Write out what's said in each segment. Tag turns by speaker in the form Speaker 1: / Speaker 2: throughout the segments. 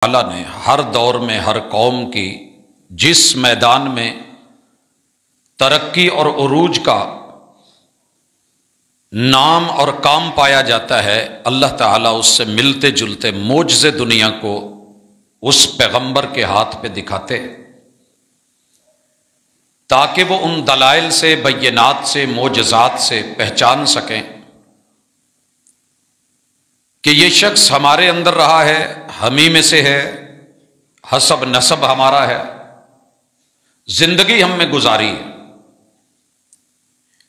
Speaker 1: اللہ نے ہر دور میں ہر قوم کی جس میدان میں ترقی اور عروج کا نام اور کام پایا جاتا ہے، اللہ تعالیٰ اس سے ملتے جلتے معجزے دنیا کو اس پیغمبر کے ہاتھ پہ دکھاتے تاکہ وہ ان دلائل سے، بینات سے، معجزات سے پہچان سکیں کہ یہ شخص ہمارے اندر رہا ہے، ہمیں میں سے ہے، حسب نسب ہمارا ہے، زندگی ہم میں گزاری ہے۔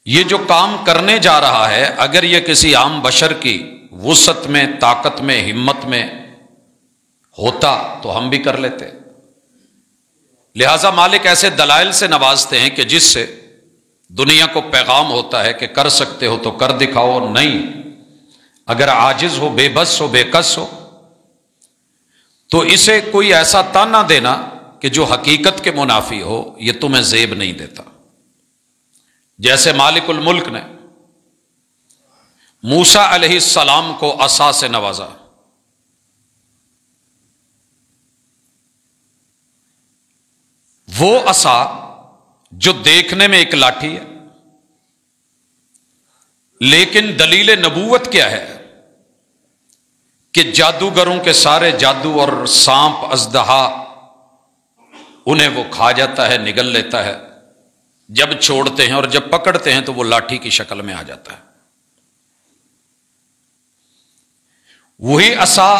Speaker 1: یہ جو کام کرنے جا رہا ہے، اگر یہ کسی عام بشر کی وسعت میں، طاقت میں، ہمت میں ہوتا تو ہم بھی کر لیتے۔ لہذا مالک ایسے دلائل سے نوازتے ہیں کہ جس سے دنیا کو پیغام ہوتا ہے کہ کر سکتے ہو تو کر دکھاؤ، نہیں اگر عاجز ہو، بے بس ہو، بے کس ہو تو اسے کوئی ایسا تانا دینا کہ جو حقیقت کے منافی ہو، یہ تمہیں زیب نہیں دیتا۔ جیسے مالک الملک نے موسیٰ علیہ السلام کو عصا سے نوازا، وہ عصا جو دیکھنے میں ایک لاٹھی ہے لیکن دلیل نبوت کیا ہے کہ جادوگروں کے سارے جادو اور سانپ اژدہا انہیں وہ کھا جاتا ہے، نگل لیتا ہے، جب چھوڑتے ہیں اور جب پکڑتے ہیں تو وہ لاٹھی کی شکل میں آ جاتا ہے۔ وہی عصا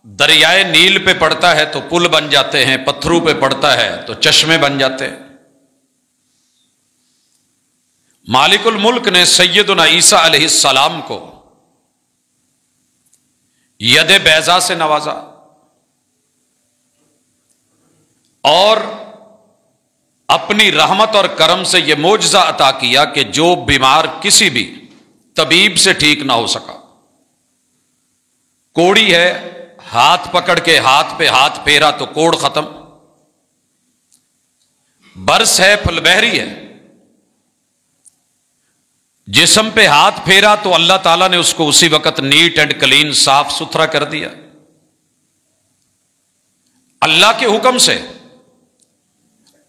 Speaker 1: دریائے نیل پہ پڑتا ہے تو پل بن جاتے ہیں، پتھروں پہ پڑتا ہے تو چشمے بن جاتے ہیں۔ مالک الملک نے سیدنا عیسیٰ علیہ السلام کو ید بیضا سے نوازا اور اپنی رحمت اور کرم سے یہ معجزہ عطا کیا کہ جو بیمار کسی بھی طبیب سے ٹھیک نہ ہو سکا، کوڑی ہے، ہاتھ پکڑ کے ہاتھ پہ ہاتھ پھیرا تو کوڑ ختم، برس ہے، پھل بہری ہے، جسم پہ ہاتھ پھیرا تو اللہ تعالیٰ نے اس کو اسی وقت نیٹ اینڈ کلین، صاف ستھرا کر دیا۔ اللہ کے حکم سے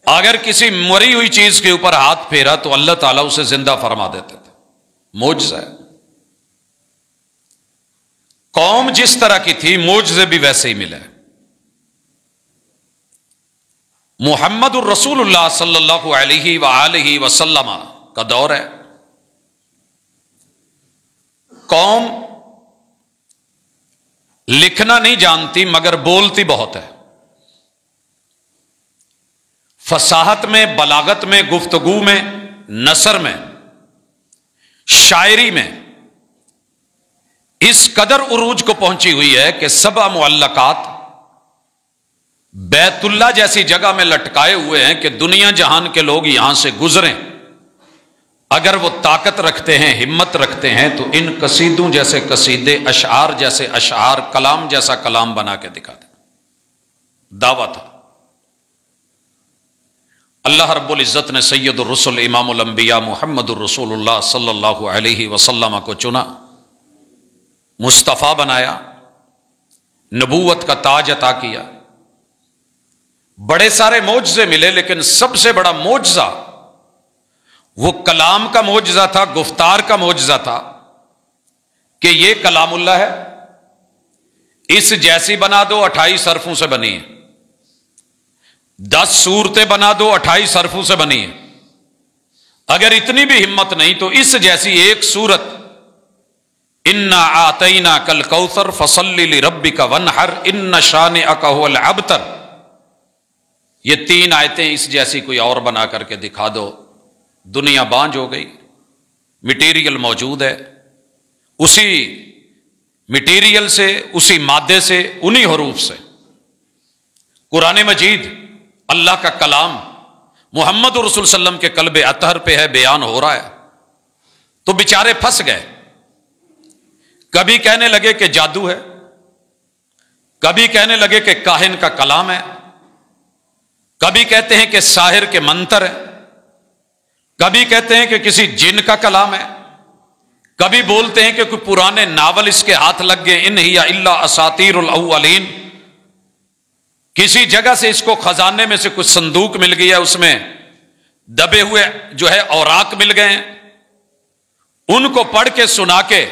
Speaker 1: اگر کسی مری ہوئی چیز کے اوپر ہاتھ پھیرا تو اللہ تعالیٰ اسے زندہ فرما دیتے تھے۔ معجزہ ہے۔ قوم جس طرح کی تھی، معجزے بھی ویسے ہی ملے۔ محمد الرسول اللہ صلی اللہ علیہ وآلہ وسلم کا دور ہے۔ قوم لکھنا نہیں جانتی مگر بولتی بہت ہے، فصاحت میں، بلاغت میں، گفتگو میں، نثر میں، شاعری میں اس قدر عروج کو پہنچی ہوئی ہے کہ 7 معلقات بیت اللہ جیسی جگہ میں لٹکائے ہوئے ہیں کہ دنیا جہان کے لوگ یہاں سے گزریں، اگر وہ طاقت رکھتے ہیں، ہمت رکھتے ہیں تو ان قصیدوں جیسے قصیدے، اشعار جیسے اشعار، کلام جیسا کلام بنا کے دکھا دیں۔ دعویٰ تھا۔ اللہ رب العزت نے سید الرسل امام الانبیاء محمد الرسول اللہ صلی اللہ علیہ وسلم کو چنا، مصطفیٰ بنایا، نبوت کا تاج عطا کیا۔ بڑے سارے معجزے ملے لیکن سب سے بڑا معجزہ وہ کلام کا معجزہ تھا، گفتار کا معجزہ تھا کہ یہ کلام اللہ ہے، اس جیسی بنا دو، 28 حرفوں سے بنی ہے، 10 صورتیں بنا دو، 28 حرفوں سے بنی ہے۔ اگر اتنی بھی ہمت نہیں تو اس جیسی ایک سورت، انا آتیناک الکوثر فصل لربک وانحر ان شانئک ھو الابتر، یہ 3 آیتیں اس جیسی کوئی اور بنا کر کے دکھا دو، دنیا بانجھ ہو گئی۔ مٹیریل موجود ہے، اسی مٹیریل سے، اسی مادے سے، انہی حروف سے قرآن مجید اللہ کا کلام محمد رسول صلی اللہ علیہ وسلم کے قلب اطہر پہ ہے، بیان ہو رہا ہے، تو بیچارے پھنس گئے۔ کبھی کہنے لگے کہ جادو ہے، کبھی کہنے لگے کہ کاہن کا کلام ہے، کبھی کہتے ہیں کہ ساحر کے منتر ہے، کبھی کہتے ہیں کہ کسی جن کا کلام ہے، کبھی بولتے ہیں کہ کوئی پرانے ناول اس کے ہاتھ لگ گئے، ان ہی الا اساطیر الاولین، کسی جگہ سے اس کو خزانے میں سے کچھ صندوق مل گیا، اس میں دبے ہوئے جو ہے اوراق مل گئے ہیں، ان کو پڑھ کے سنا کے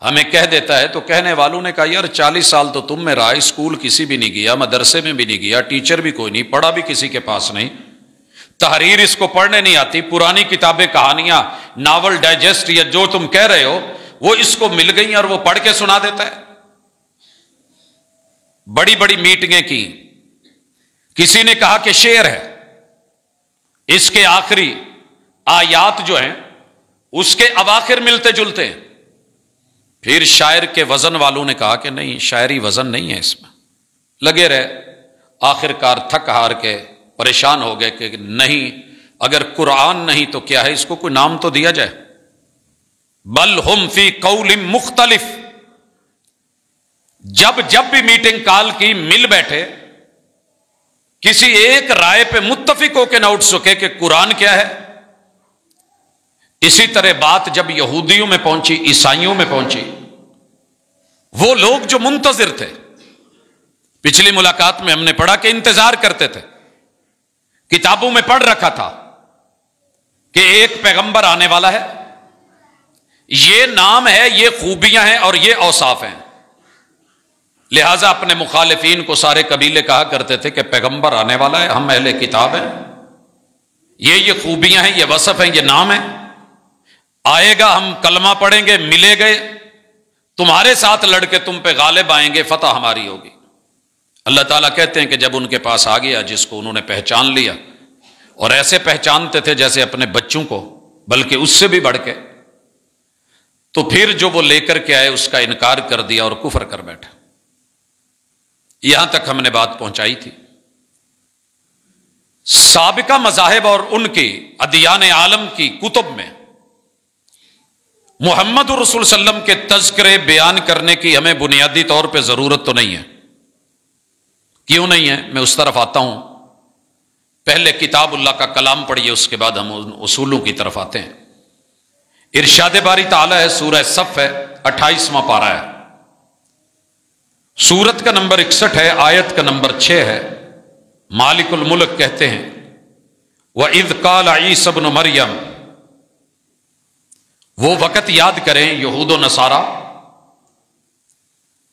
Speaker 1: ہمیں کہہ دیتا ہے۔ تو کہنے والوں نے کہا یار 40 سال تو تم میں رہا، اسکول کسی بھی نہیں گیا، مدرسے میں بھی نہیں گیا، ٹیچر بھی کوئی نہیں، پڑھا بھی کسی کے پاس نہیں، تحریر اس کو پڑھنے نہیں آتی، پرانی کتابیں، کہانیاں، ناول ڈائجسٹ یا جو تم کہہ رہے ہو وہ اس کو مل گئی اور وہ پڑھ کے سنا دیتا ہے۔ بڑی بڑی میٹنگیں کی، کسی نے کہا کہ شعر ہے، اس کے آخری آیات جو ہیں اس کے اواخر ملتے جلتے ہیں۔ پھر شاعر کے وزن والوں نے کہا کہ نہیں، شاعری وزن نہیں ہے اس میں، لگے رہے، آخر کار تھک ہار کے پریشان ہو گئے کہ نہیں، اگر قرآن نہیں تو کیا ہے، اس کو کوئی نام تو دیا جائے۔ بل ہم فی قول مختلف، جب بھی میٹنگ کال کی مل بیٹھے، کسی ایک رائے پہ متفق ہو کے نہ اٹھ سکے کہ قرآن کیا ہے۔ اسی طرح بات جب یہودیوں میں پہنچی، عیسائیوں میں پہنچی، وہ لوگ جو منتظر تھے، پچھلی ملاقات میں ہم نے پڑھا کہ انتظار کرتے تھے، کتابوں میں پڑھ رکھا تھا کہ ایک پیغمبر آنے والا ہے، یہ نام ہے، یہ خوبیاں ہیں اور یہ اوصاف ہیں، لہذا اپنے مخالفین کو سارے قبیلے کہا کرتے تھے کہ پیغمبر آنے والا ہے، ہم اہل کتاب ہیں، یہ خوبیاں ہیں، یہ وصف ہیں، یہ نام ہے، آئے گا، ہم کلمہ پڑھیں گے، ملے گئے، تمہارے ساتھ لڑ کے تم پہ غالب آئیں گے، فتح ہماری ہوگی۔ اللہ تعالیٰ کہتے ہیں کہ جب ان کے پاس آ گیا، جس کو انہوں نے پہچان لیا، اور ایسے پہچانتے تھے جیسے اپنے بچوں کو، بلکہ اس سے بھی بڑھ کے، تو پھر جو وہ لے کر کے آئے اس کا انکار کر دیا اور کفر کر بیٹھے۔ یہاں تک ہم نے بات پہنچائی تھی۔ سابقہ مذاہب اور ان کی ادیان عالم کی کتب میں محمد رسول صلی اللہ علیہ وسلم کے تذکرے بیان کرنے کی ہمیں بنیادی طور پہ ضرورت تو نہیں ہے۔ کیوں نہیں ہے؟ میں اس طرف آتا ہوں۔ پہلے کتاب اللہ کا کلام پڑھیے، اس کے بعد ہم اصولوں کی طرف آتے ہیں۔ ارشاد باری تعالیٰ ہے، سورہ صف ہے، 28واں پارہ ہے، سورت کا نمبر 61 ہے، آیت کا نمبر 6 ہے۔ مالک الملک کہتے ہیں وَإِذْ قَالَ عِيسَى ابْنُ مَرْيَمَ، وہ وقت یاد کریں، یہود و نصارہ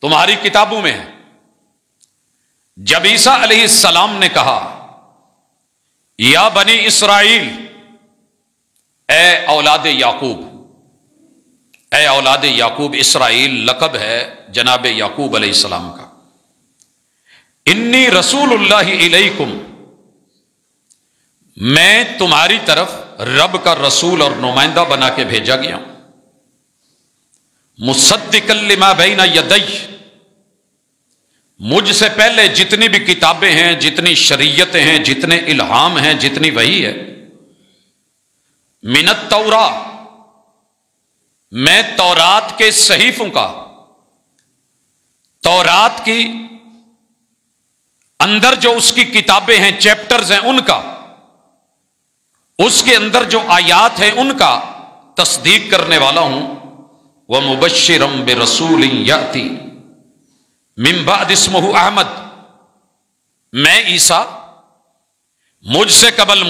Speaker 1: تمہاری کتابوں میں ہے، جب عیسیٰ علیہ السلام نے کہا یا بنی اسرائیل، اے اولاد یعقوب، اے اولاد یعقوب، اسرائیل لقب ہے جناب یعقوب علیہ السلام کا، انی رسول اللہ الیکم، میں تمہاری طرف رب کا رسول اور نمائندہ بنا کے بھیجا گیا ہوں، مصدقا لما بین یدی، مجھ سے پہلے جتنی بھی کتابیں ہیں، جتنی شریعتیں ہیں، جتنے الہام ہیں، جتنی وحی ہے، من التوراۃ، میں تورات کے صحیفوں کا، تورات کی اندر جو اس کی کتابیں ہیں، چیپٹرز ہیں، ان کا، اس کے اندر جو آیات ہیں ان کا تصدیق کرنے والا ہوں، وَمُبَشِّرًا بِرَسُولٍ يَأْتِي مِن بَعْدِ اسْمُهُ احمد، میں عیسیٰ، مجھ سے قبل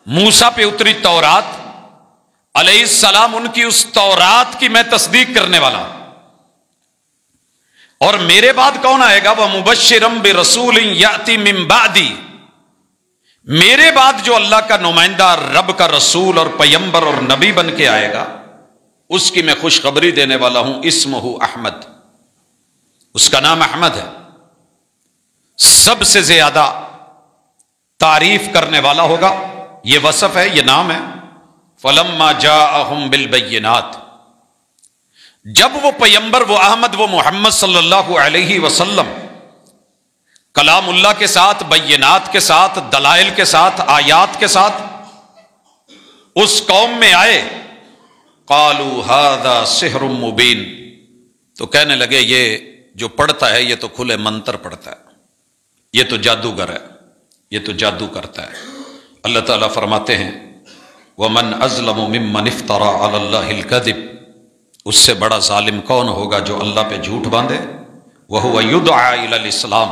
Speaker 1: موسیٰ پہ اتری تورات علیہ السلام، ان کی اس تورات کی میں تصدیق کرنے والا، اور میرے بعد کون آئے گا؟ وَمُبَشِّرًا بِرَسُولٍ يَأْتِي مِن بَعْدِي، میرے بعد جو اللہ کا نمائندہ، رب کا رسول اور پیمبر اور نبی بن کے آئے گا، اس کی میں خوشخبری دینے والا ہوں، اسمہ احمد، اس کا نام احمد ہے، سب سے زیادہ تعریف کرنے والا ہوگا، یہ وصف ہے، یہ نام ہے۔ فَلَمَّا جَاءَهُم بِالْبَيِّنَاتِ، جب وہ پیمبر، وہ احمد، وہ محمد صلی اللہ علیہ وسلم کلام اللہ کے ساتھ، بینات کے ساتھ، دلائل کے ساتھ، آیات کے ساتھ اس قوم میں آئے، قالوا هذا سحر مبین، تو کہنے لگے یہ جو پڑھتا ہے یہ تو کھلے منتر پڑھتا ہے، یہ تو جادوگر ہے، یہ تو جادو کرتا ہے۔ اللہ تعالیٰ فرماتے ہیں وَمَنْ أَظْلَمُ مِمَّنِ افْتَرَى عَلَى اللَّهِ الْكَذِبَ، اس سے بڑا ظالم کون ہوگا جو اللہ پہ جھوٹ باندھے، وَهُوَ يُدْعَى إِلَى الْإِسْلَامِ،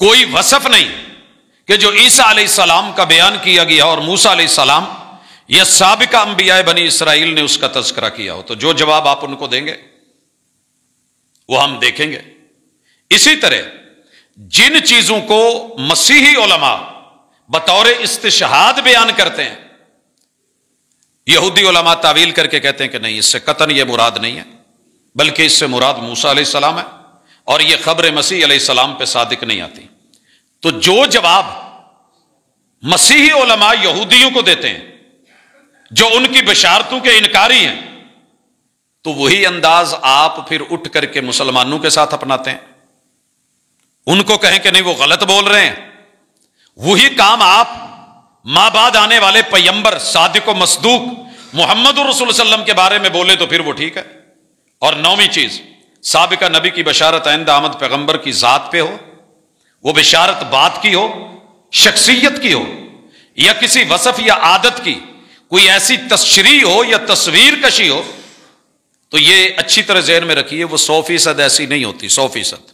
Speaker 1: کوئی وصف نہیں کہ جو عیسیٰ علیہ السلام کا بیان کیا گیا اور موسیٰ علیہ السلام یا سابقہ انبیاء بنی اسرائیل نے اس کا تذکرہ کیا ہو، تو جو جواب آپ ان کو دیں گے وہ ہم دیکھیں گے۔ اسی طرح جن چیزوں کو مسیحی علماء بطور استشہاد بیان کرتے ہیں، یہودی علماء تعویل کر کے کہتے ہیں کہ نہیں، اس سے قطعاً یہ مراد نہیں ہے، بلکہ اس سے مراد موسیٰ علیہ السلام ہے، اور یہ خبر مسیح علیہ السلام پہ صادق نہیں آتی۔ تو جو جواب مسیحی علماء یہودیوں کو دیتے ہیں جو ان کی بشارتوں کے انکاری ہیں، تو وہی انداز آپ پھر اٹھ کر کے مسلمانوں کے ساتھ اپناتے ہیں، ان کو کہیں کہ نہیں وہ غلط بول رہے ہیں۔ وہی کام آپ ماں بعد آنے والے پیغمبر صادق و مصدوق محمد رسول صلی اللہ علیہ وسلم کے بارے میں بولے تو پھر وہ ٹھیک ہے۔ اور نویں چیز، سابقہ نبی کی بشارت آئندہ آمد پیغمبر کی ذات پہ ہو، وہ بشارت بات کی ہو، شخصیت کی ہو، یا کسی وصف یا عادت کی کوئی ایسی تشریح ہو یا تصویر کشی ہو، تو یہ اچھی طرح ذہن میں رکھیے وہ 100% ایسی نہیں ہوتی، 100%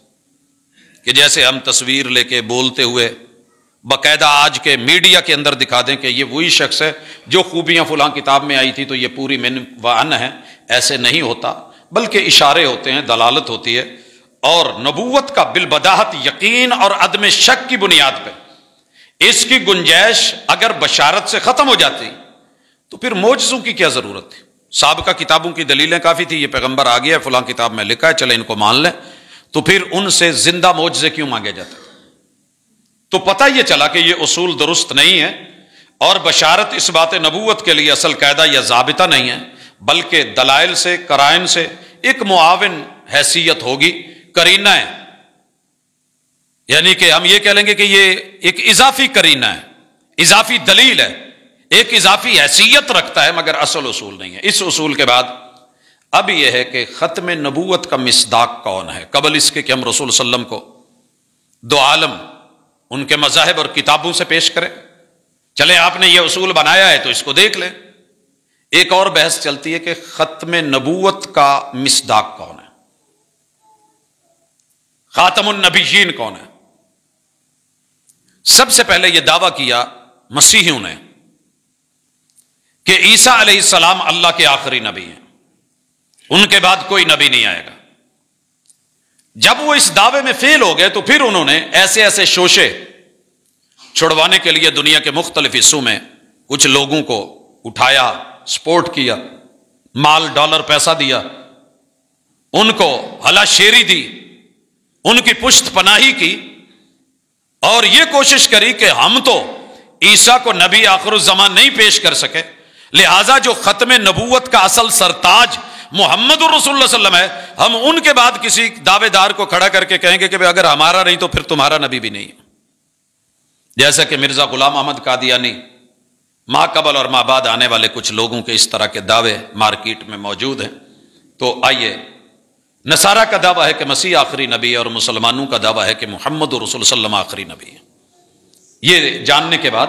Speaker 1: کہ جیسے ہم تصویر لے کے بولتے ہوئے باقاعدہ آج کے میڈیا کے اندر دکھا دیں کہ یہ وہی شخص ہے جو خوبیاں فلاں کتاب میں آئی تھی تو یہ پوری من و ان ہے، ایسے نہیں ہوتا، بلکہ اشارے ہوتے ہیں، دلالت ہوتی ہے۔ اور نبوت کا بالبداہت یقین اور عدم شک کی بنیاد پہ اس کی گنجائش اگر بشارت سے ختم ہو جاتی تو پھر معجزوں کی کیا ضرورت تھی؟ سابقہ کتابوں کی دلیلیں کافی تھی، یہ پیغمبر آ گیا ہے، فلاں کتاب میں لکھا ہے، چلے ان کو مان لیں، تو پھر ان سے زندہ معجزے کیوں مانگے جاتے؟ تو پتہ یہ چلا کہ یہ اصول درست نہیں ہے، اور بشارت اس بات نبوت کے لیے اصل قاعدہ یا ضابطہ نہیں ہے، بلکہ دلائل سے، قرائن سے ایک معاون حیثیت ہوگی، کرینہ ہے، یعنی کہ ہم یہ کہہ لیں گے کہ یہ ایک اضافی کرینہ ہے، اضافی دلیل ہے، ایک اضافی حیثیت رکھتا ہے، مگر اصل اصول نہیں ہے۔ اس اصول کے بعد اب یہ ہے کہ ختم نبوت کا مصداق کون ہے، قبل اس کے کہ ہم رسول صلی اللہ علیہ وسلم کو دو عالم ان کے مذاہب اور کتابوں سے پیش کریں۔ چلے آپ نے یہ اصول بنایا ہے تو اس کو دیکھ لیں۔ ایک اور بحث چلتی ہے کہ ختم نبوت کا مصداق کون ہے، خاتم النبیین کون ہے؟ سب سے پہلے یہ دعویٰ کیا مسیحیوں نے کہ عیسیٰ علیہ السلام اللہ کے آخری نبی ہیں، ان کے بعد کوئی نبی نہیں آئے گا۔ جب وہ اس دعوے میں فیل ہو گئے تو پھر انہوں نے ایسے ایسے شوشے چھڑوانے کے لیے دنیا کے مختلف حصوں میں کچھ لوگوں کو اٹھایا، سپورٹ کیا، مال ڈالر پیسہ دیا، ان کو ہلا شیری دی، ان کی پشت پناہی کی، اور یہ کوشش کری کہ ہم تو عیسیٰ کو نبی آخر الزمان نہیں پیش کر سکے، لہٰذا جو ختم نبوت کا اصل سرتاج محمد الرسول اللہ صلی اللہ علیہ وسلم ہے، ہم ان کے بعد کسی دعوے دار کو کھڑا کر کے کہیں گے کہ اگر ہمارا نہیں تو پھر تمہارا نبی بھی نہیں ہے۔ جیسا کہ مرزا غلام احمد قادیانی، ماں قبل اور ماں بعد آنے والے کچھ لوگوں کے اس طرح کے دعوے مارکیٹ میں موجود ہیں۔ تو آئیے، نصارہ کا دعویٰ ہے کہ مسیح آخری نبی ہے، اور مسلمانوں کا دعویٰ ہے کہ محمد الرسول صلی اللہ علیہ وسلم آخری نبی ہے۔ یہ جاننے کے بعد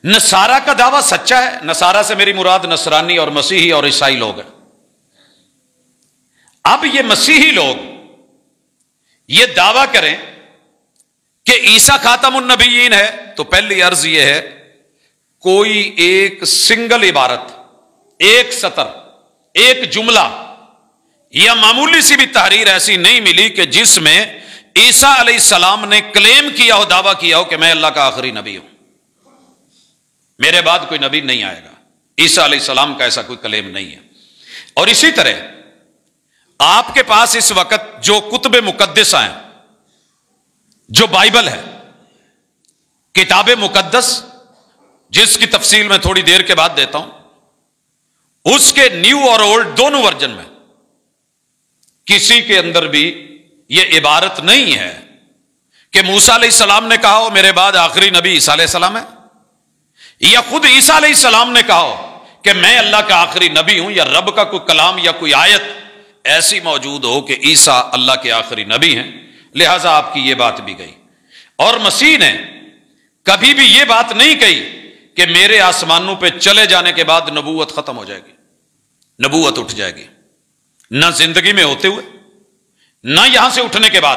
Speaker 1: نصارہ کا دعویٰ سچا ہے، نصارہ سے میری مراد نصرانی اور مسیحی اور عیسائی لوگ ہیں۔ اب یہ مسیحی لوگ یہ دعویٰ کریں کہ عیسیٰ خاتم النبیین ہے، تو پہلی عرض یہ ہے کوئی ایک سنگل عبارت، ایک سطر، ایک جملہ یا معمولی سی بھی تحریر ایسی نہیں ملی کہ جس میں عیسیٰ علیہ السلام نے کلیم کیا ہو، دعویٰ کیا ہو کہ میں اللہ کا آخری نبی ہوں، میرے بعد کوئی نبی نہیں آئے گا۔ عیسیٰ علیہ السلام کا ایسا کوئی کلیم نہیں ہے۔ اور اسی طرح آپ کے پاس اس وقت جو کتب مقدسہ ہیں، جو بائبل ہے، کتاب مقدس، جس کی تفصیل میں تھوڑی دیر کے بعد دیتا ہوں، اس کے نیو اور اولڈ دونوں ورژن میں کسی کے اندر بھی یہ عبارت نہیں ہے کہ موسیٰ علیہ السلام نے کہا ہو میرے بعد آخری نبی عیسیٰ علیہ السلام ہے، یا خود عیسیٰ علیہ السلام نے کہا ہو کہ میں اللہ کا آخری نبی ہوں، یا رب کا کوئی کلام یا کوئی آیت ایسی موجود ہو کہ عیسیٰ اللہ کے آخری نبی ہیں، لہٰذا آپ کی یہ بات بھی گئی۔ اور مسیح نے کبھی بھی یہ بات نہیں کہی کہ میرے آسمانوں پہ چلے جانے کے بعد نبوت ختم ہو جائے گی، نبوت اٹھ جائے گی، نہ زندگی میں ہوتے ہوئے، نہ یہاں سے اٹھنے کے بعد،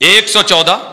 Speaker 1: 114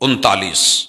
Speaker 1: 39।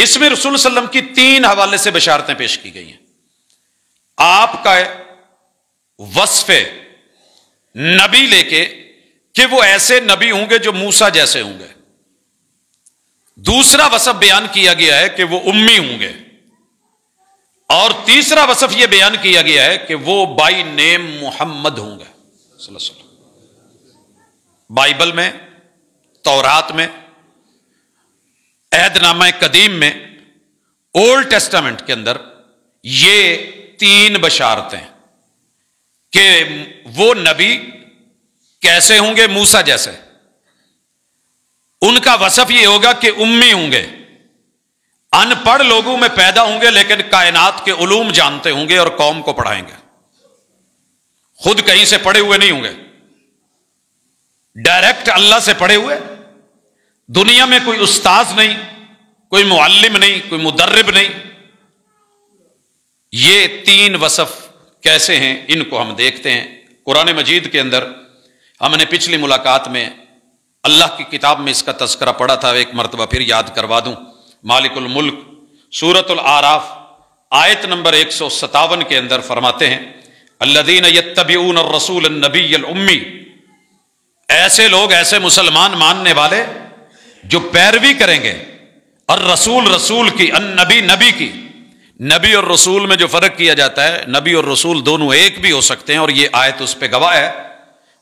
Speaker 1: اس میں رسول صلی اللہ علیہ وسلم کی 3 حوالے سے بشارتیں پیش کی گئی ہیں. آپ کا وصف نبی لے کے کہ وہ ایسے نبی ہوں گے جو موسیٰ جیسے ہوں گے. دوسرا وصف بیان کیا گیا ہے کہ وہ امی ہوں گے. اور تیسرا وصف یہ بیان کیا گیا ہے کہ وہ بائی نیم محمد ہوں گے صلی اللہ علیہ وسلم. بائبل میں، تورات میں، عہد نامہ قدیم میں، اولڈ ٹیسٹامنٹ کے اندر یہ 3 بشارتیں کہ وہ نبی کیسے ہوں گے؟ موسیٰ جیسے. ان کا وصف یہ ہوگا کہ امی ہوں گے، ان پڑھ لوگوں میں پیدا ہوں گے لیکن کائنات کے علوم جانتے ہوں گے اور قوم کو پڑھائیں گے. خود کہیں سے پڑھے ہوئے نہیں ہوں گے، ڈائریکٹ اللہ سے پڑھے ہوئے. دنیا میں کوئی استاذ نہیں، کوئی معلم نہیں، کوئی مدرب نہیں. یہ 3 وصف کیسے ہیں ان کو ہم دیکھتے ہیں. قرآن مجید کے اندر ہم نے پچھلی ملاقات میں اللہ کی کتاب میں اس کا تذکرہ پڑھا تھا، ایک مرتبہ پھر یاد کروا دوں. مالک الملک سورۃ الاعراف آیت نمبر 157 کے اندر فرماتے ہیں الذین یتبعون الرسول النبی الامی. ایسے لوگ، ایسے مسلمان ماننے والے جو پیروی کریں گے اور رسول کی، النبی نبی کی. نبی اور رسول میں جو فرق کیا جاتا ہے، نبی اور رسول دونوں ایک بھی ہو سکتے ہیں اور یہ آیت اس پہ گواہ ہے.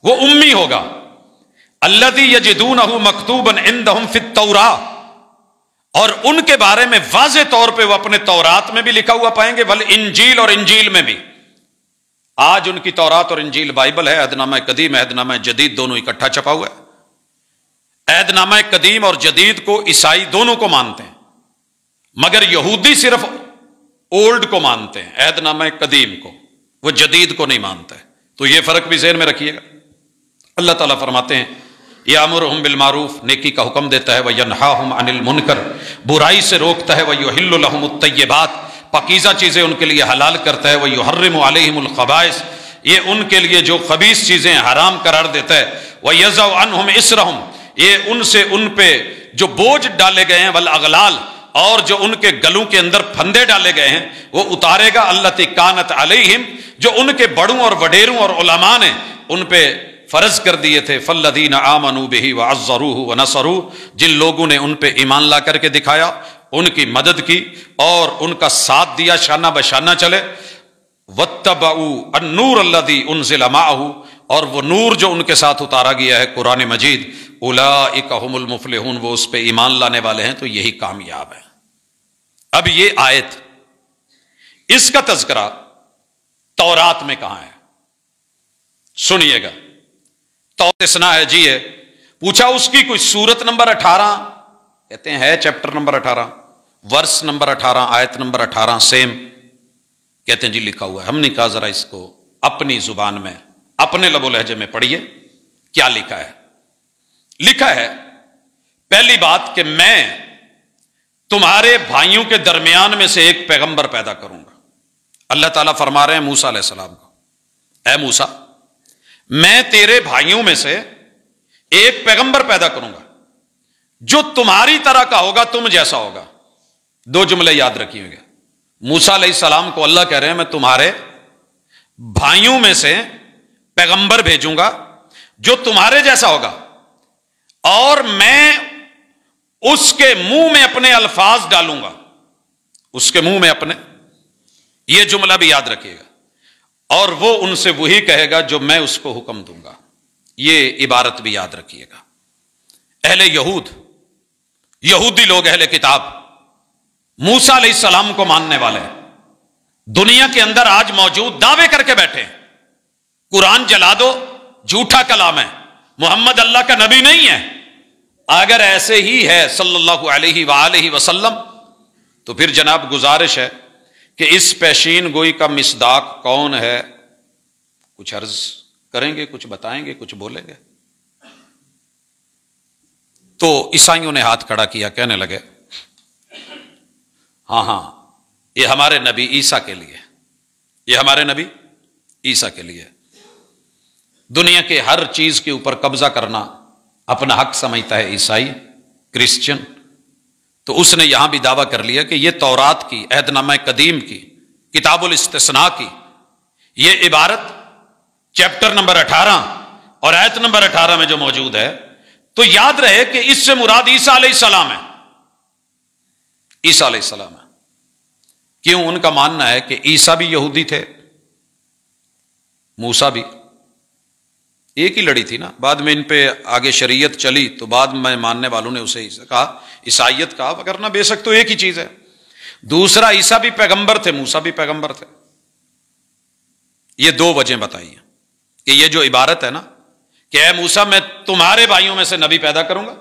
Speaker 1: وہ امی ہوگا. الذی یجدونہ مکتوبا عندہم فی التوراۃ، اور ان کے بارے میں واضح طور پہ وہ اپنے تورات میں بھی لکھا ہوا پائیں گے، والانجیل، اور انجیل میں بھی. آج ان کی تورات اور انجیل بائبل ہے، عہد نامہ قدیم، عہد نامہ جدید دونوں اکٹھا چھپا ہوا ہے. عہد نامہ قدیم اور جدید کو عیسائی دونوں کو مانتے ہیں، مگر یہودی صرف اولڈ کو مانتے ہیں، عہد نامہ قدیم کو. وہ جدید کو نہیں مانتے. تو یہ فرق بھی ذہن میں رکھیے گا. اللہ تعالیٰ فرماتے ہیں یامرہم بالمعروف، نیکی کا حکم دیتا ہے، وینہاہم عن المنکر، برائی سے روکتا ہے، ویحل لہم الطیبات، پاکیزہ چیزیں ان کے لیے حلال کرتا ہے، ویحرم علیہم الخبائث، یہ ان کے لیے جو خبیث چیزیں حرام قرار دیتا ہے، ویضع عنہم اسرہم، یہ ان سے ان پہ جو بوجھ ڈالے گئے ہیں، والاغلال، اور جو ان کے گلوں کے اندر پھندے ڈالے گئے ہیں وہ اتارے گا. التی کانت علیہم، جو ان کے بڑوں اور وڈیروں اور علماء نے ان پہ فرض کر دیے تھے. فالذین آمنوا بہ وعزروہ ونصروہ، جن لوگوں نے ان پہ ایمان لا کر کے دکھایا، ان کی مدد کی اور ان کا ساتھ دیا، شانہ بشانہ چلے. واتبعوا النور الذی انزل معہ، اور وہ نور جو ان کے ساتھ اتارا گیا ہے قرآن مجید، اولئک هم المفلحون، وہ اس پہ ایمان لانے والے ہیں تو یہی کامیاب ہیں. اب یہ آیت، اس کا تذکرہ تورات میں کہاں ہے؟ سنیے گا. استثناء ہے جی ہے. پوچھا اس کی کوئی سورت نمبر 18؟ کہتے ہیں ہے چیپٹر نمبر 18، ورس نمبر 18، آیت نمبر 18 سیم. کہتے ہیں جی لکھا ہوا ہے. ہم نے کہا ذرا اس کو اپنی زبان میں، اپنے لب و لہجے میں پڑھیے کیا لکھا ہے. لکھا ہے پہلی بات کہ میں تمہارے بھائیوں کے درمیان میں سے ایک پیغمبر پیدا کروں گا. اللہ تعالیٰ فرما رہے ہیں موسیٰ علیہ السلام کو، اے موسیٰ میں تیرے بھائیوں میں سے ایک پیغمبر پیدا کروں گا جو تمہاری طرح کا ہوگا، تم جیسا ہوگا. 2 جملے یاد رکھیے گا. موسیٰ علیہ السلام کو اللہ کہہ رہے ہیں میں تمہارے بھائیوں میں سے پیغمبر بھیجوں گا جو تمہارے جیسا ہوگا، اور میں اس کے منہ میں اپنے الفاظ ڈالوں گا، اس کے منہ میں اپنے. یہ جملہ بھی یاد رکھیے گا. اور وہ ان سے وہی کہے گا جو میں اس کو حکم دوں گا. یہ عبارت بھی یاد رکھیے گا. اہل یہودی لوگ، اہل کتاب، موسیٰ علیہ السلام کو ماننے والے دنیا کے اندر آج موجود دعوے کر کے بیٹھے ہیں قرآن جلا دو، جھوٹا کلام ہے، محمد اللہ کا نبی نہیں ہے. اگر ایسے ہی ہے صلی اللہ علیہ وآلہ وسلم تو پھر جناب گزارش ہے کہ اس پیشین گوئی کا مصداق کون ہے؟ کچھ عرض کریں گے، کچھ بتائیں گے، کچھ بولیں گے. تو عیسائیوں نے ہاتھ کھڑا کیا، کہنے لگے ہاں یہ ہمارے نبی عیسیٰ کے لیے، یہ ہمارے نبی عیسیٰ کے لیے. دنیا کے ہر چیز کے اوپر قبضہ کرنا اپنا حق سمجھتا ہے عیسائی، کرسچن. تو اس نے یہاں بھی دعویٰ کر لیا کہ یہ تورات کی، عہد نامہ قدیم کی، کتاب الاستثناء کی یہ عبارت چیپٹر نمبر 18 اور آیت نمبر 18 میں جو موجود ہے، تو یاد رہے کہ اس سے مراد عیسیٰ علیہ السلام ہے، عیسیٰ علیہ السلام ہے۔ کیوں؟ ان کا ماننا ہے کہ عیسیٰ بھی یہودی تھے، موسیٰ بھی، ایک ہی لڑی تھی نا، بعد میں ان پہ آگے شریعت چلی تو بعد میں ماننے والوں نے اسے کہا عیسائیت کہا، وگرنہ بے شک تو ایک ہی چیز ہے۔ دوسرا، عیسیٰ بھی پیغمبر تھے، موسیٰ بھی پیغمبر تھے۔ یہ دو وجہ بتائی ہیں کہ یہ جو عبارت ہے نا کہ اے موسیٰ میں تمہارے بھائیوں میں سے نبی پیدا کروں گا،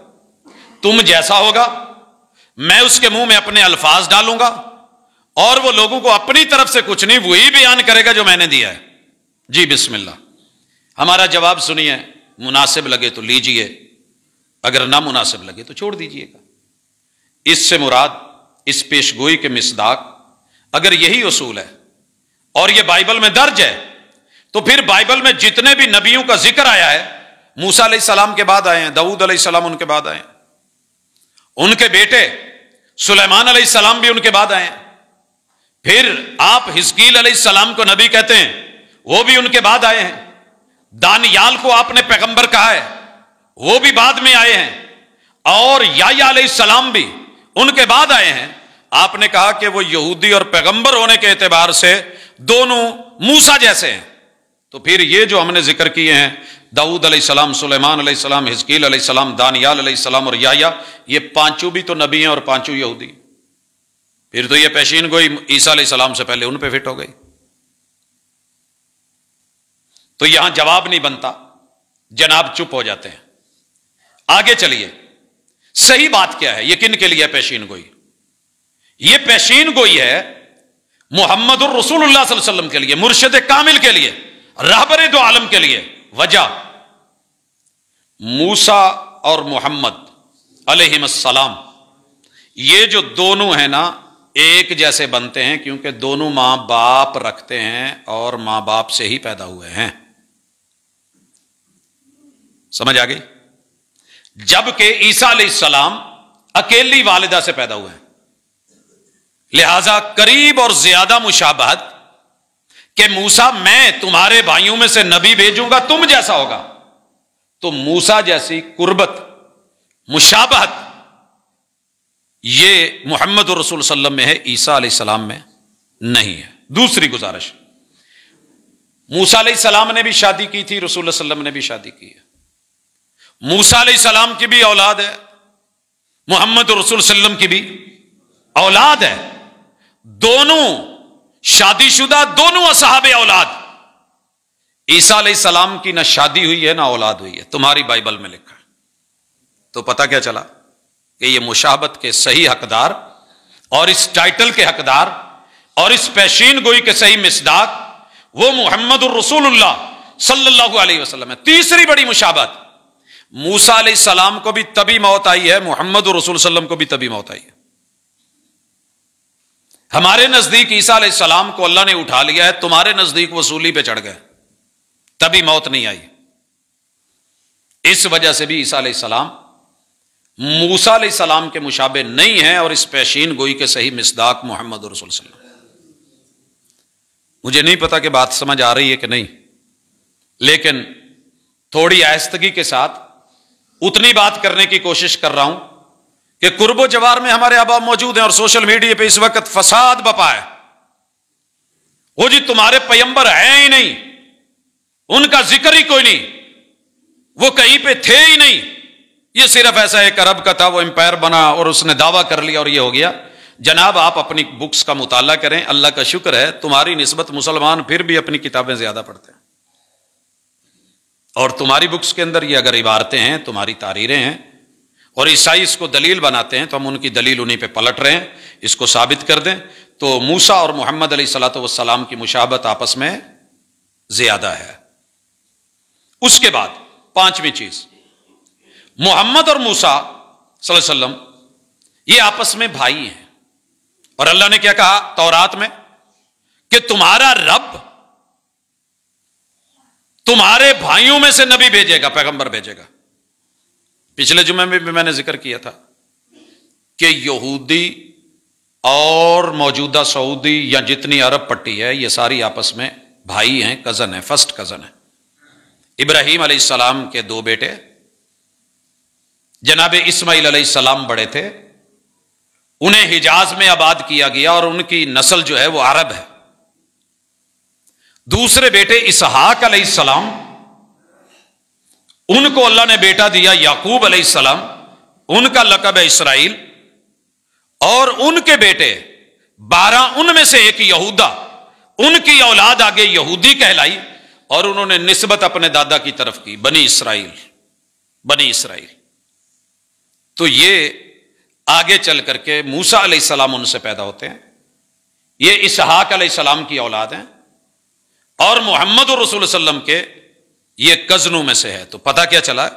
Speaker 1: تم جیسا ہوگا میں اس کے منہ میں اپنے الفاظ ڈالوں گا اور وہ لوگوں کو اپنی طرف سے کچھ نہیں، وہی بیان کرے گا جو میں نے دیا ہے۔ جی بسم اللہ، ہمارا جواب سنیے، مناسب لگے تو لیجئے، اگر نہ مناسب لگے تو چھوڑ دیجئے گا۔ اس سے مراد اس پیشگوئی کے مصداق اگر یہی اصول ہے اور یہ بائبل میں درج ہے، تو پھر بائبل میں جتنے بھی نبیوں کا ذکر آیا ہے، موسیٰ علیہ السلام کے بعد آئے ہیں، داؤد علیہ السلام ان کے بعد آئے ہیں، ان کے بیٹے سلیمان علیہ السلام بھی ان کے بعد آئے ہیں، پھر آپ حزقیل علیہ السلام کو نبی کہتے ہیں، وہ بھی ان کے بعد آئے ہیں، دانیال کو آپ نے پیغمبر کہا ہے، وہ بھی بعد میں آئے ہیں، اور یحییٰ علیہ السلام بھی ان کے بعد آئے ہیں۔ آپ نے کہا کہ وہ یہودی اور پیغمبر ہونے کے اعتبار سے دونوں موسیٰ جیسے ہیں، تو پھر یہ جو ہم نے ذکر کیے ہیں، داؤد علیہ السلام، سلیمان علیہ السلام، حزقیل علیہ السلام، دانیال علیہ السلام اور یحییٰ، یہ پانچوں بھی تو نبی ہیں اور پانچوں یہودی، پھر تو یہ پیشین گوئی عیسیٰ علیہ السلام سے پہلے ان پہ فٹ ہو گئی۔ تو یہاں جواب نہیں بنتا، جناب چپ ہو جاتے ہیں۔ آگے چلیے، صحیح بات کیا ہے؟ یہ کن کے لیے ہے پیشین گوئی؟ یہ پیشین گوئی ہے محمد الرسول اللہ صلی اللہ علیہ وسلم کے لیے، مرشد کامل کے لیے، رہبر دو عالم کے لیے۔ وجہ، موسیٰ اور محمد علیہم السلام یہ جو دونوں ہیں نا ایک جیسے بنتے ہیں، کیونکہ دونوں ماں باپ رکھتے ہیں اور ماں باپ سے ہی پیدا ہوئے ہیں۔ سمجھ آ گئی؟ جبکہ عیسیٰ علیہ السلام اکیلی والدہ سے پیدا ہوئے ہیں، لہذا قریب اور زیادہ مشابہت کہ موسیٰ میں تمہارے بھائیوں میں سے نبی بھیجوں گا تم جیسا ہوگا، تو موسیٰ جیسی قربت، مشابہت یہ محمد رسول صلی اللہ علیہ وسلم میں ہے، عیسیٰ علیہ السلام میں نہیں ہے۔ دوسری گزارش، موسیٰ علیہ السلام نے بھی شادی کی تھی، رسول اللہ صلی اللہ علیہ وسلم نے بھی شادی کی ہے، موسیٰ علیہ السلام کی بھی اولاد ہے، محمد رسول صلی اللہ علیہ وسلم کی بھی اولاد ہے، دونوں شادی شدہ، دونوں اصحاب اولاد۔ عیسیٰ علیہ السلام کی نہ شادی ہوئی ہے نہ اولاد ہوئی ہے، تمہاری بائبل میں لکھا ہے۔ تو پتہ کیا چلا کہ یہ مشابہت کے صحیح حقدار اور اس ٹائٹل کے حقدار اور اس پیشین گوئی کے صحیح مصداق وہ محمد الرسول اللہ صلی اللہ علیہ وسلم ہے۔ تیسری بڑی مشابہت، موسیٰ علیہ السلام کو بھی تبھی موت آئی ہے، محمد الرسول صلی اللہ علیہ وسلم کو بھی تبھی موت آئی ہے۔ ہمارے نزدیک عیسیٰ علیہ السلام کو اللہ نے اٹھا لیا ہے، تمہارے نزدیک وہ سولی پہ چڑھ گئے، تبھی موت نہیں آئی۔ اس وجہ سے بھی عیسیٰ علیہ السلام موسیٰ علیہ السلام کے مشابہ نہیں ہیں، اور اس پیشین گوئی کے صحیح مصداق محمد رسول صلی اللہ علیہ وسلم۔ مجھے نہیں پتا کہ بات سمجھ آ رہی ہے کہ نہیں، لیکن تھوڑی آہستگی کے ساتھ اتنی بات کرنے کی کوشش کر رہا ہوں کہ قرب و جوار میں ہمارے احباب موجود ہیں، اور سوشل میڈیا پہ اس وقت فساد بپا ہے۔ وہ جی تمہارے پیغمبر ہیں ہی نہیں، ان کا ذکر ہی کوئی نہیں، وہ کہیں پہ تھے ہی نہیں، یہ صرف ایسا ایک عرب کا تھا، وہ امپائر بنا اور اس نے دعویٰ کر لیا اور یہ ہو گیا۔ جناب آپ اپنی بکس کا مطالعہ کریں، اللہ کا شکر ہے تمہاری نسبت مسلمان پھر بھی اپنی کتابیں زیادہ پڑھتے ہیں، اور تمہاری بکس کے اندر یہ اگر عبارتیں ہیں، تمہاری تحریریں ہیں، اور عیسائی اس کو دلیل بناتے ہیں، تو ہم ان کی دلیل انہیں پہ پلٹ رہے ہیں، اس کو ثابت کر دیں تو موسیٰ اور محمد علیہ الصلوۃ والسلام کی مشابہت آپس میں زیادہ ہے۔ اس کے بعد پانچویں چیز، محمد اور موسیٰ صلی اللہ علیہ وسلم یہ آپس میں بھائی ہیں، اور اللہ نے کیا کہا تورات میں کہ تمہارا رب تمہارے بھائیوں میں سے نبی بھیجے گا، پیغمبر بھیجے گا۔ پچھلے جمعے میں بھی میں نے ذکر کیا تھا کہ یہودی اور موجودہ سعودی یا جتنی عرب پٹی ہے یہ ساری آپس میں بھائی ہیں، کزن ہیں، فرسٹ کزن ہیں۔ ابراہیم علیہ السلام کے دو بیٹے، جناب اسماعیل علیہ السلام بڑے تھے، انہیں حجاز میں آباد کیا گیا اور ان کی نسل جو ہے وہ عرب ہے۔ دوسرے بیٹے اسحاق علیہ السلام، ان کو اللہ نے بیٹا دیا یعقوب علیہ السلام، ان کا لقب ہے اسرائیل، اور ان کے بیٹے 12، ان میں سے ایک یہودا، ان کی اولاد آگے یہودی کہلائی اور انہوں نے نسبت اپنے دادا کی طرف کی، بنی اسرائیل، بنی اسرائیل۔ تو یہ آگے چل کر کے موسیٰ علیہ السلام ان سے پیدا ہوتے ہیں، یہ اسحاق علیہ السلام کی اولاد ہیں، اور محمد رسول اللہ علیہ وسلم کے یہ کزنوں میں سے ہے۔ تو پتہ کیا چلا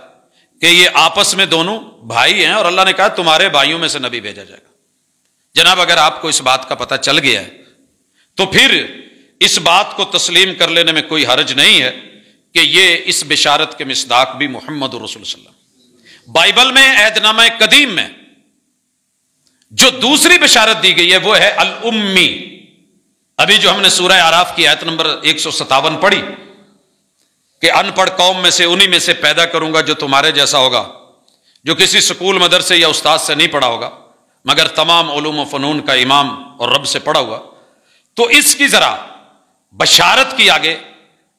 Speaker 1: کہ یہ آپس میں دونوں بھائی ہیں، اور اللہ نے کہا تمہارے بھائیوں میں سے نبی بھیجا جائے گا۔ جناب اگر آپ کو اس بات کا پتہ چل گیا ہے تو پھر اس بات کو تسلیم کر لینے میں کوئی حرج نہیں ہے کہ یہ اس بشارت کے مصداق بھی محمد رسول اللہ صلی اللہ علیہ وسلم۔ بائبل میں عہد نامہ قدیم میں جو دوسری بشارت دی گئی ہے وہ ہے الامی۔ ابھی جو ہم نے سورہ اعراف کی آیت نمبر 157 پڑھی کہ ان پڑھ قوم میں سے انہی میں سے پیدا کروں گا جو تمہارے جیسا ہوگا، جو کسی سکول مدرسے یا استاد سے نہیں پڑھا ہوگا مگر تمام علوم و فنون کا امام اور رب سے پڑھا ہوا۔ تو اس کی ذرا بشارت کی آگے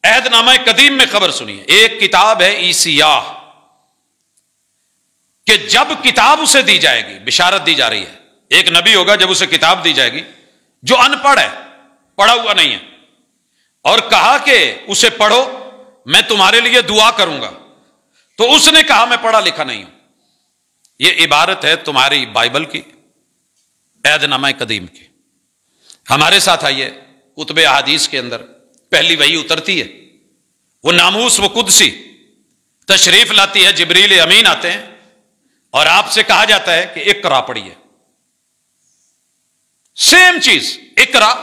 Speaker 1: عہد نامہ قدیم میں خبر سنیے۔ ایک کتاب ہے عیسیاہ، کہ جب کتاب اسے دی جائے گی، بشارت دی جا رہی ہے، ایک نبی ہوگا جب اسے کتاب دی جائے گی جو ان پڑھ ہے، پڑھا ہوا نہیں ہے، اور کہا کہ اسے پڑھو میں تمہارے لیے دعا کروں گا، تو اس نے کہا میں پڑھا لکھا نہیں ہوں۔ یہ عبارت ہے تمہاری بائبل کی، عہد نامہ قدیم کی۔ ہمارے ساتھ آئیے کتب احادیث کے اندر پہلی وحی اترتی ہے، وہ ناموس و قدسی تشریف لاتی ہے، جبریل امین آتے ہیں اور آپ سے کہا جاتا ہے کہ اقرا پڑھیے، سیم چیز اقرا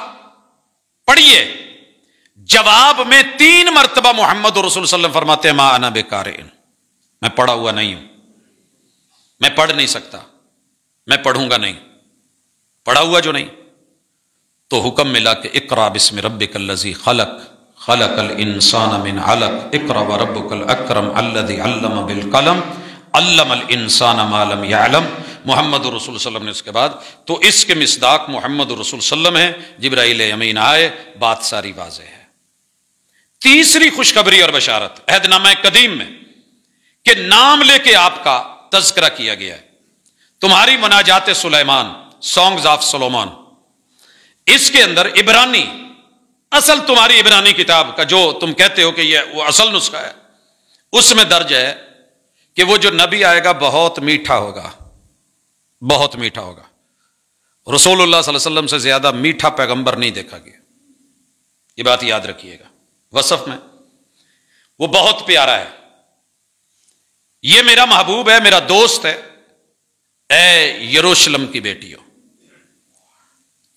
Speaker 1: پڑھیے۔ جواب میں 3 مرتبہ محمد رسول صلی اللہ علیہ وسلم فرماتے ہیں ما انا بقارئ، میں پڑھا ہوا نہیں ہوں، میں پڑھ نہیں سکتا، میں پڑھوں گا نہیں، پڑھا ہوا جو نہیں۔ تو حکم ملا کہ اقرا بسم ربک الذی خلق، خلق الانسان من علق، اقرا وربک الاکرم الذی علم بالقلم، علم الانسان ما لم یعلم۔ محمد رسول صلی اللہ علیہ وسلم نے اس کے بعد، تو اس کے مصداق محمد رسول صلی اللہ علیہ وسلم ہے، جبرائیل امین آئے، بات ساری واضح ہے۔ تیسری خوشخبری اور بشارت عہد نامہ قدیم میں کہ نام لے کے آپ کا تذکرہ کیا گیا ہے۔ تمہاری مناجات سلیمان، سانگز آف سلومان، اس کے اندر عبرانی، اصل تمہاری عبرانی کتاب کا جو تم کہتے ہو کہ یہ وہ اصل نسخہ ہے، اس میں درج ہے کہ وہ جو نبی آئے گا بہت میٹھا ہوگا، بہت میٹھا ہوگا۔ رسول اللہ صلی اللہ علیہ وسلم سے زیادہ میٹھا پیغمبر نہیں دیکھا گیا، یہ بات یاد رکھیے گا۔ وصف میں وہ بہت پیارا ہے، یہ میرا محبوب ہے، میرا دوست ہے، اے یروشلم کی بیٹیوں۔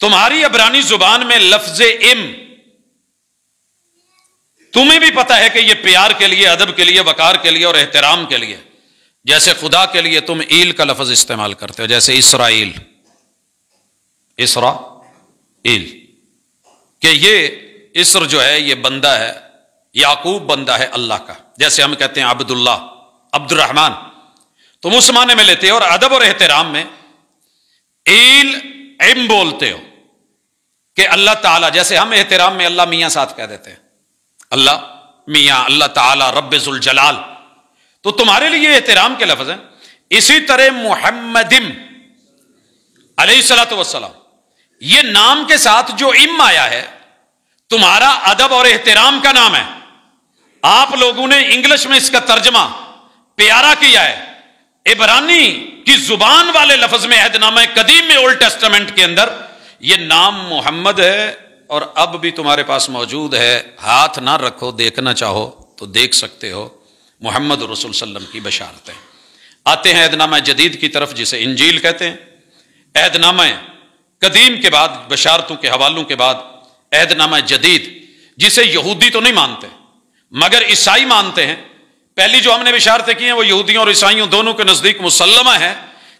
Speaker 1: تمہاری عبرانی زبان میں لفظ ام، تمہیں بھی پتا ہے کہ یہ پیار کے لیے، ادب کے لیے، وقار کے لیے اور احترام کے لیے، جیسے خدا کے لیے تم ایل کا لفظ استعمال کرتے ہو، جیسے اسرائیل، اسرائیل، کہ یہ اسر جو ہے یہ بندہ ہے، یعقوب بندہ ہے اللہ کا، جیسے ہم کہتے ہیں عبداللہ، عبد الرحمن، تم اس معنی میں لیتے ہو، اور ادب اور احترام میں ایل ام بولتے ہو کہ اللہ تعالیٰ، جیسے ہم احترام میں اللہ میاں ساتھ کہہ دیتے ہیں، اللہ میاں، اللہ تعالیٰ رب ذوالجلال، تو تمہارے لیے احترام کے لفظ ہیں۔ اسی طرح محمدم علیہ الصلوۃ والسلام، یہ نام کے ساتھ جو ام آیا ہے تمہارا ادب اور احترام کا نام ہے۔ آپ لوگوں نے انگلش میں اس کا ترجمہ پیارا کیا ہے، عبرانی کی زبان والے لفظ میں عہد نامہ قدیم میں اولڈ ٹیسٹمنٹ کے اندر یہ نام محمد ہے، اور اب بھی تمہارے پاس موجود ہے، ہاتھ نہ رکھو، دیکھنا چاہو تو دیکھ سکتے ہو، محمد رسول صلی اللہ علیہ وسلم کی بشارتیں۔ آتے ہیں عہد نامہ جدید کی طرف، جسے انجیل کہتے ہیں۔ عہد نامہ قدیم کے بعد، بشارتوں کے حوالوں کے بعد عہد نامہ جدید، جسے یہودی تو نہیں مانتے مگر عیسائی مانتے ہیں۔ پہلی جو ہم نے بشارتیں کی ہیں وہ یہودیوں اور عیسائیوں دونوں کے نزدیک مسلمہ ہے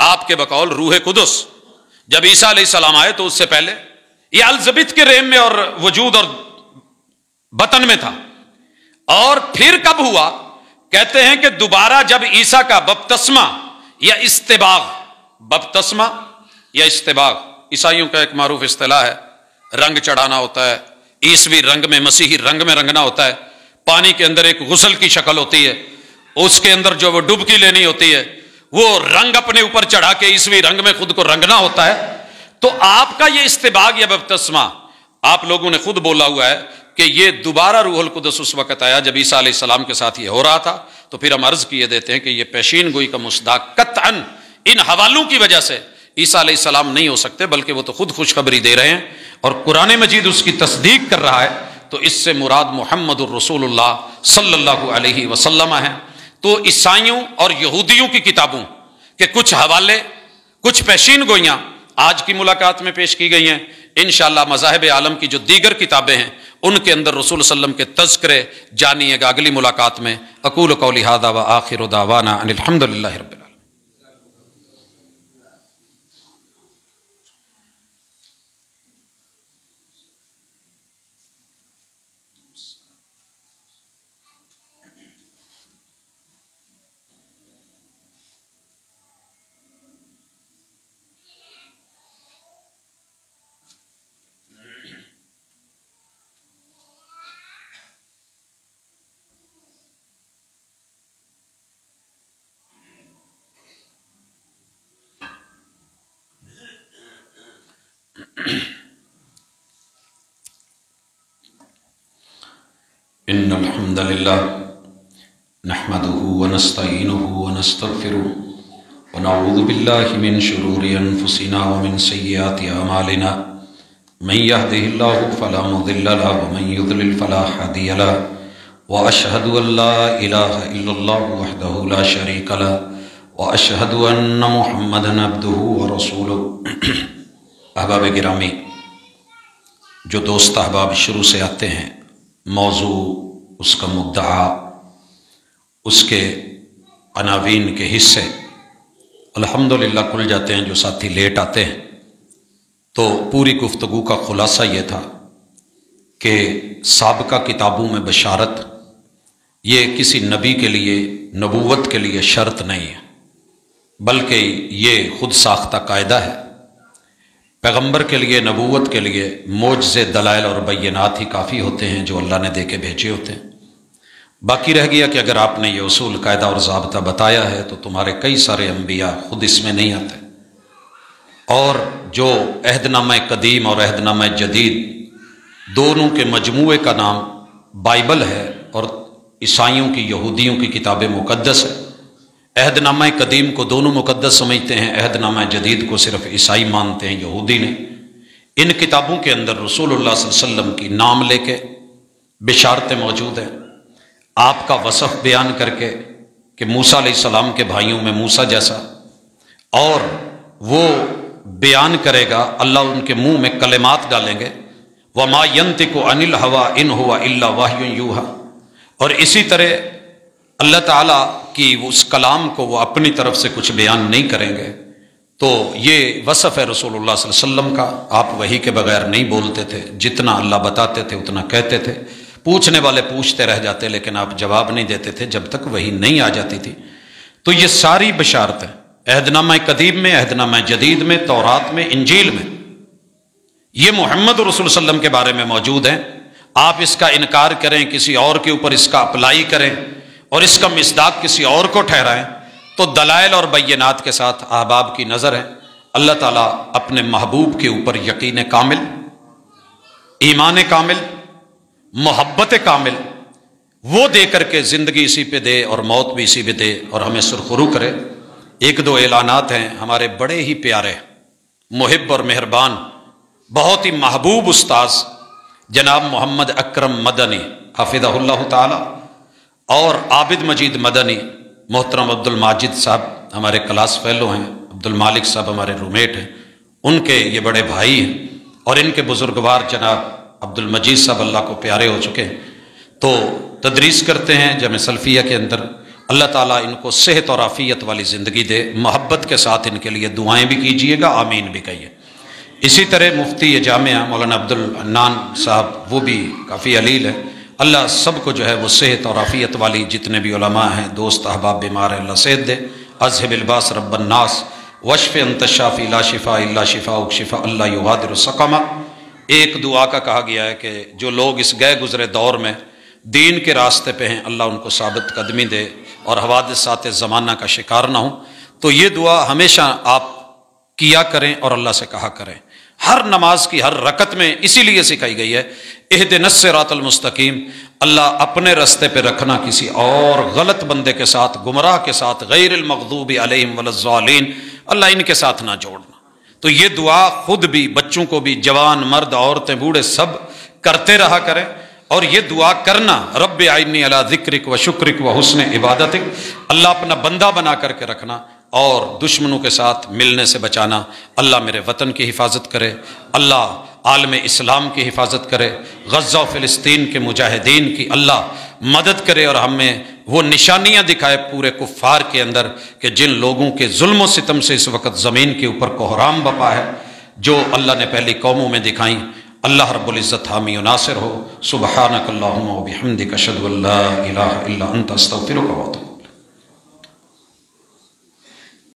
Speaker 1: آپ کے بقول روح قدس جب عیسیٰ علیہ السلام آئے تو اس سے پہلے یہ الزبت کے رحم میں اور وجود اور بطن میں تھا. اور پھر کب ہوا؟ کہتے ہیں کہ دوبارہ جب عیسیٰ کا بپتسمہ یا استباغ، بپتسمہ یا استباغ عیسائیوں کا ایک معروف اصطلاح ہے، رنگ چڑھانا ہوتا ہے، عیسوی رنگ میں مسیحی رنگ میں رنگنا ہوتا ہے. پانی کے اندر ایک غسل کی شکل ہوتی ہے، اس کے اندر جو وہ ڈبکی لینی ہوتی ہے، وہ رنگ اپنے اوپر چڑھا کے عیسوی رنگ میں خود کو رنگنا ہوتا ہے. تو آپ کا یہ استباغ یا بپتسمہ آپ لوگوں نے خود بولا ہوا ہے کہ یہ دوبارہ روح القدس اس وقت آیا جب عیسیٰ علیہ السلام کے ساتھ یہ ہو رہا تھا. تو پھر ہم عرض کیے دیتے ہیں کہ یہ پیشین گوئی کا مصداق قطعاً ان حوالوں کی وجہ سے عیسیٰ علیہ السلام نہیں ہو سکتے، بلکہ وہ تو خود خوشخبری دے رہے ہیں اور قرآن مجید اس کی تصدیق کر رہا ہے. تو اس سے مراد محمد الرسول اللہ صلی اللہ علیہ وسلم ہے. تو عیسائیوں اور یہودیوں کی کتابوں کے کچھ حوالے، کچھ پیشین گوئیاں آج کی ملاقات میں پیش کی گئی ہیں. انشاءاللہ مذاہب عالم کی جو دیگر کتابیں ہیں ان کے اندر رسول صلی اللہ علیہ وسلم کے تذکرے جانیے گا اگلی ملاقات میں. اقول قولی ھذا وآخر دعوانا ان الحمد للہ رب العالمین. ان الحمد للہ نحمده ونستعینه ونستغفره ونعوذ باللہ من شرور انفسنا ومن سیئات اعمالنا من يهده الله فلا مضل له ومن يضلل فلا هادي له واشهد ان لا اله الا الله وحده لا شريك له واشهد ان محمدا عبده ورسوله. احباب گرامی، جو دوست احباب شروع سے آتے ہیں، موضوع، اس کا مدعا، اس کے عناوین کے حصے الحمدللہ کھل جاتے ہیں. جو ساتھی لیٹ آتے ہیں تو پوری گفتگو کا خلاصہ یہ تھا کہ سابقہ کتابوں میں بشارت یہ کسی نبی کے لیے، نبوت کے لیے شرط نہیں ہے، بلکہ یہ خود ساختہ قاعدہ ہے. پیغمبر کے لیے، نبوت کے لیے معجزے، دلائل اور بینات ہی کافی ہوتے ہیں جو اللہ نے دے کے بھیجے ہوتے ہیں. باقی رہ گیا کہ اگر آپ نے یہ اصول، قاعدہ اور ضابطہ بتایا ہے تو تمہارے کئی سارے انبیاء خود اس میں نہیں آتے. اور جو عہد نامہ قدیم اور عہد نامہ جدید دونوں کے مجموعے کا نام بائبل ہے اور عیسائیوں کی، یہودیوں کی کتاب مقدس ہے. عہد نامہ قدیم کو دونوں مقدس سمجھتے ہیں، عہد نامہ جدید کو صرف عیسائی مانتے ہیں، یہودی نے. ان کتابوں کے اندر رسول اللہ صلی اللہ علیہ وسلم کی نام لے کے بشارتیں موجود ہیں، آپ کا وصف بیان کر کے کہ موسیٰ علیہ السلام کے بھائیوں میں موسیٰ جیسا، اور وہ بیان کرے گا، اللہ ان کے منہ میں کلمات ڈالیں گے، وَمَا يَنْطِقُ عَنِ الْهَوَىٰ إِنْ هُوَ إِلَّا وَحْيٌ يُوحَىٰ. اور اسی طرح اللہ تعالیٰ کی اس کلام کو وہ اپنی طرف سے کچھ بیان نہیں کریں گے. تو یہ وصف ہے رسول اللہ صلی اللہ علیہ وسلم کا. آپ وحی کے بغیر نہیں بولتے تھے، جتنا اللہ بتاتے تھے اتنا کہتے تھے. پوچھنے والے پوچھتے رہ جاتے لیکن آپ جواب نہیں دیتے تھے جب تک وحی نہیں آ جاتی تھی. تو یہ ساری بشارتیں عہد نامہ قدیم میں، عہد نامہ جدید میں، تورات میں، انجیل میں، یہ محمد رسول صلی اللہ علیہ وسلم کے بارے میں موجود ہیں. آپ اس کا انکار کریں، کسی اور کے اوپر اس کا اپلائی کریں اور اس کا مصداق کسی اور کو ٹھہرائیں تو دلائل اور بینات کے ساتھ احباب کی نظر ہے. اللہ تعالیٰ اپنے محبوب کے اوپر یقین کامل، ایمان کامل، محبت کامل وہ دے کر کے زندگی اسی پہ دے اور موت بھی اسی پہ دے اور ہمیں سرخرو کرے. ایک دو اعلانات ہیں. ہمارے بڑے ہی پیارے، محب اور مہربان، بہت ہی محبوب استاذ جناب محمد اکرم مدنی حفظہ اللہ تعالی اور عابد مجید مدنی، محترم عبد الماجد صاحب ہمارے کلاس فیلو ہیں، عبد المالک صاحب ہمارے رومیٹ ہیں، ان کے یہ بڑے بھائی ہیں، اور ان کے بزرگوار جناب عبد المجید صاحب اللہ کو پیارے ہو چکے ہیں. تو تدریس کرتے ہیں جامعہ سلفیہ کے اندر اللہ تعالیٰ ان کو صحت اور عافیت والی زندگی دے۔ محبت کے ساتھ ان کے لیے دعائیں بھی کیجیے گا، آمین بھی کہیے۔ اسی طرح مفتی جامعہ مولانا عبدالحنان صاحب وہ بھی کافی علیل ہے، اللہ سب کو جو ہے وہ صحت اور عافیت والی، جتنے بھی علماء ہیں دوست احباب بیمار ہیں اللہ صحت دے۔ اذهب الباس رب الناس واشف انت الشافی لا شفاء الا شفاءک شفاء لا یغادر سقما۔ ایک دعا کا کہا گیا ہے کہ جو لوگ اس گئے گزرے دور میں دین کے راستے پہ ہیں اللہ ان کو ثابت قدمی دے اور حوادثات زمانہ کا شکار نہ ہوں۔ تو یہ دعا ہمیشہ آپ کیا کریں اور اللہ سے کہا کریں، ہر نماز کی ہر رکعت میں اسی لیے سکھائی گئی ہے اہدنا الصراط المستقیم، اللہ اپنے رستے پہ رکھنا، کسی اور غلط بندے کے ساتھ، گمراہ کے ساتھ، غیر المغضوب علیہم ولا الضالین، اللہ ان کے ساتھ نہ جوڑنا۔ تو یہ دعا خود بھی، بچوں کو بھی، جوان مرد عورتیں بوڑھے سب کرتے رہا کریں، اور یہ دعا کرنا رب اعنی علی ذکرک و شکرک و حسن عبادتک، اللہ اپنا بندہ بنا کر کے رکھنا اور دشمنوں کے ساتھ ملنے سے بچانا۔ اللہ میرے وطن کی حفاظت کرے، اللہ عالم اسلام کی حفاظت کرے، غزہ و فلسطین کے مجاہدین کی اللہ مدد کرے، اور ہمیں وہ نشانیاں دکھائے پورے کفار کے اندر کہ جن لوگوں کے ظلم و ستم سے اس وقت زمین کے اوپر کوہرام بپا ہے، جو اللہ نے پہلی قوموں میں دکھائیں۔ اللہ رب العزت حامی و ناصر ہو۔ سبحانک اللہم و بحمدک اشہد ان لا الہ الا انت استغفرک و اتوب